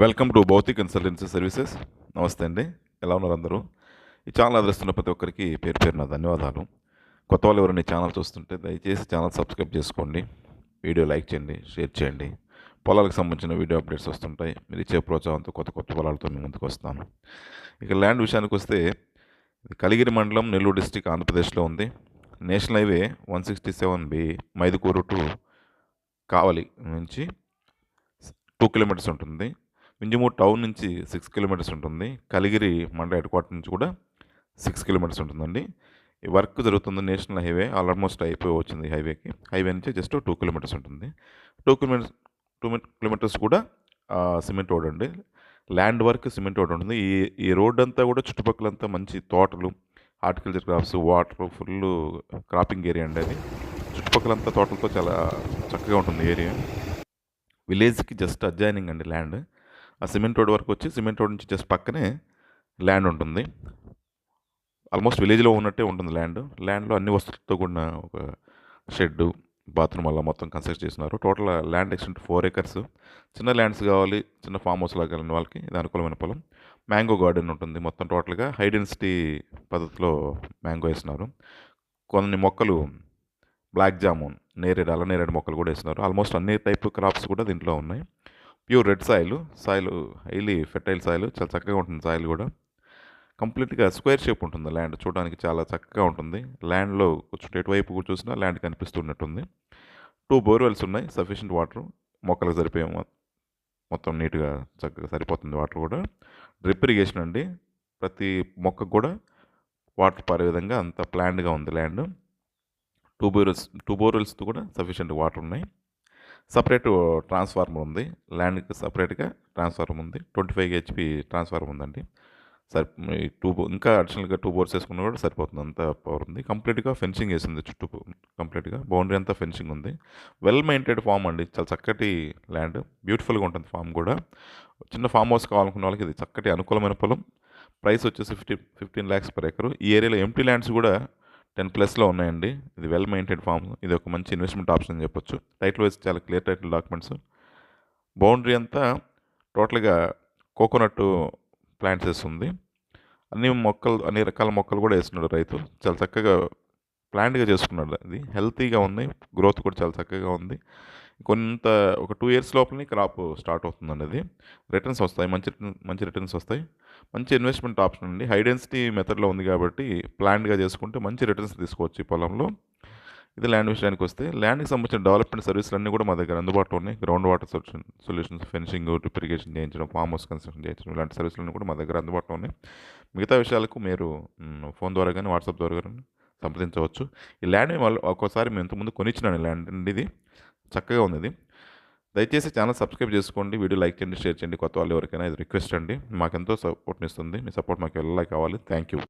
Welcome to Bhautik consultancy services. నమస్తే అండి. ఎలా ఉన్నారు అందరూ? ఈ ఛానల్ ఆదరిస్తున్న ప్రతి ఒక్కరికి పేరు పేరున ధన్యవాదాలు. కొత్త వాళ్ళు ఎవరైనా ఈ ఛానల్ చూస్తుంటే దయచేసి ఛానల్ సబ్స్క్రైబ్ చేసుకోండి. వీడియో లైక్ చేయండి, షేర్ చేయండి. పొలాలకు సంబంధించిన వీడియో అప్డేట్స్ వస్తుంటాయి. మీరు ఇచ్చే ప్రోత్సాహంతో కొత్త కొత్త పొలాలతో మీ ముందుకు వస్తాను. ఇక ల్యాండ్ విషయానికి వస్తే ఇది కలిగిరి మండలం, నెల్లూరు డిస్టిక్, ఆంధ్రప్రదేశ్లో ఉంది. National highway 167B Mydukur to Kavali నుంచి 2 కిలోమీటర్స్ ఉంటుంది. వింజమూరు టౌన్ నుంచి 6 కిలోమీటర్స్ ఉంటుంది. కలిగిరి మండల హెడ్ క్వార్టర్ నుంచి కూడా 6 కిలోమీటర్స్ ఉంటుందండి. ఈ వర్క్ జరుగుతుంది నేషనల్ హైవే, ఆల్మోస్ట్ అయిపోయి వచ్చింది హైవేకి. హైవే నుంచి జస్ట్ 2 కిలోమీటర్స్ ఉంటుంది. 2 కిలోమీటర్స్ కూడా సిమెంట్ రోడ్ అండి. ల్యాండ్ వర్క్ సిమెంట్ రోడ్ ఉంటుంది. ఈ రోడ్ అంతా కూడా చుట్టుపక్కలంతా మంచి తోటలు, horticulture crops, water, full cropping area అండి అది. చుట్టుపక్కలంతా తోటలతో చాలా చక్కగా ఉంటుంది ఏరియా. విలేజ్కి జస్ట్ అడ్జాయినింగ్ అండి ల్యాండ్. ఆ సిమెంట్ రోడ్ వరకు వచ్చి సిమెంట్ రోడ్ నుంచి జస్ట్ పక్కనే ల్యాండ్ ఉంటుంది. ఆల్మోస్ట్ విలేజ్లో ఉన్నట్టే ఉంటుంది ల్యాండ్. ల్యాండ్లో అన్ని వస్తువులతో కూడిన ఒక షెడ్డు, బాత్రూమ్ అలా మొత్తం కన్స్ట్రక్ట్ చేసినారు. Total land extent 4 acres. చిన్న ల్యాండ్స్ కావాలి, చిన్న ఫామ్ హౌస్ లాగా కావాలని వాళ్ళకి ఇది అనుకూలమైన పొలం. మ్యాంగో గార్డెన్ ఉంటుంది. మొత్తం టోటల్గా హై డెన్సిటీ పద్ధతిలో మ్యాంగో వేసినారు. కొన్ని మొక్కలు బ్లాక్ జామున్, నేరేడు, అల్ల నేరేడు మొక్కలు కూడా వేసినారు. ఆల్మోస్ట్ అన్ని టైప్ క్రాప్స్ కూడా దీంట్లో ఉన్నాయి. Pure red soil highly fertile soil, చాలా చక్కగా ఉంటుంది సాయిల్ కూడా. కంప్లీట్గా స్క్వేర్ షేప్ ఉంటుంది ల్యాండ్, చూడడానికి చాలా చక్కగా ఉంటుంది. ల్యాండ్లో కొంచెం ఎటువైపు చూసినా ల్యాండ్ కనిపిస్తున్నట్టుంది. 2 బోర్వెల్స్ ఉన్నాయి, సఫిషియంట్ వాటర్, మొక్కలకు సరిపోయే మొత్తం నీట్గా చక్కగా సరిపోతుంది వాటర్ కూడా. డ్రిప్ ఇరిగేషన్ అండి, ప్రతి మొక్కకు కూడా వాటర్ పారే విధంగా అంత ప్లాన్డ్గా ఉంది ల్యాండ్. 2 బోర్వెల్స్తో కూడా సఫిషియంట్ వాటర్ ఉన్నాయి. సపరేట్ ట్రాన్స్ఫార్మర్ ఉంది, ల్యాండ్కి సపరేట్గా ట్రాన్స్ఫార్మర్ ఉంది. 25 HP ట్రాన్స్ఫార్మర్ ఉందండి. ఇంకా అడిషనల్గా 2 బోర్స్ వేసుకున్నా కూడా సరిపోతుంది, అంత పవర్ ఉంది. కంప్లీట్గా ఫెన్సింగ్ వేసింది చుట్టూ, కంప్లీట్గా బౌండరీ అంతా ఫెన్సింగ్ ఉంది. వెల్ మెయింటైన్డ్ ఫామ్ అండి, చాలా చక్కటి ల్యాండ్, బ్యూటిఫుల్గా ఉంటుంది ఫామ్ కూడా. చిన్న ఫామ్ హౌస్ కావాలనుకున్న వాళ్ళకి ఇది చక్కటి అనుకూలమైన పొలం. ప్రైస్ వచ్చేసి 15 lakhs per acre. ఈ ఏరియాలో ఎంటీ ల్యాండ్స్ కూడా 10+ ఉన్నాయండి. ఇది వెల్ మెయింటైన్డ్ ఫామ్. ఇది ఒక మంచి ఇన్వెస్ట్మెంట్ ఆప్షన్ అని చెప్పొచ్చు. టైటిల్ వైజ్ చాలా క్లియర్ టైటిల్ డాక్యుమెంట్స్. బౌండరీ అంతా టోటల్గా కోకోనట్ ప్లాంట్స్ వేస్తుంది. అన్ని రకాల మొక్కలు కూడా వేస్తున్నాడు రైతు. చాలా చక్కగా ప్లాంట్గా చేసుకున్నాడు. అది హెల్తీగా ఉంది, గ్రోత్ కూడా చాలా చక్కగా ఉంది. ఒక 2 years లోపలనే క్రాప్ స్టార్ట్ అవుతుందండి. అది రిటర్న్స్ వస్తాయి, మంచి రిటర్న్స్ వస్తాయి. మంచి ఇన్వెస్ట్మెంట్ ఆప్షన్ అండి. హై డెన్సిటీ మెథడ్లో ఉంది కాబట్టి ప్లాన్డ్గా చేసుకుంటే మంచి రిటర్న్స్ తీసుకోవచ్చు ఈ పొలంలో. ఇది ల్యాండ్ విషయానికి వస్తే, ల్యాండ్కి సంబంధించిన డెవలప్మెంట్ సర్వీసులు అన్నీ కూడా మా దగ్గర అందుబాటులో ఉన్నాయి. Ground water solutions, fencing, drip irrigation చేయించడం, ఫామ్ హౌస్ కన్స్ట్రక్షన్ చేయించడం, ఇలాంటి సర్వీసులన్నీ కూడా మా దగ్గర అందుబాటులో ఉన్నాయి. మిగతా విషయాలకు మీరు ఫోన్ ద్వారా కానీ వాట్సాప్ ద్వారా కానీ సంప్రదించవచ్చు. ఈ ల్యాండ్ ఒక్కోసారి మేము ఇంతకుముందు కొనిచ్చినాను ల్యాండ్ అండి. ఇది చక్కగా ఉంది. ఇది దయచేసి ఛానల్ సబ్స్క్రైబ్ చేసుకోండి, వీడియో లైక్ చేయండి, షేర్ చేయండి. కొత్త వాళ్ళు ఎవరికైనా ఇది రిక్వెస్ట్ అండి. మాకెంతో సపోర్ట్ని ఇస్తుంది. మీ సపోర్ట్ మాకు ఎలా కావాలి. Thank you.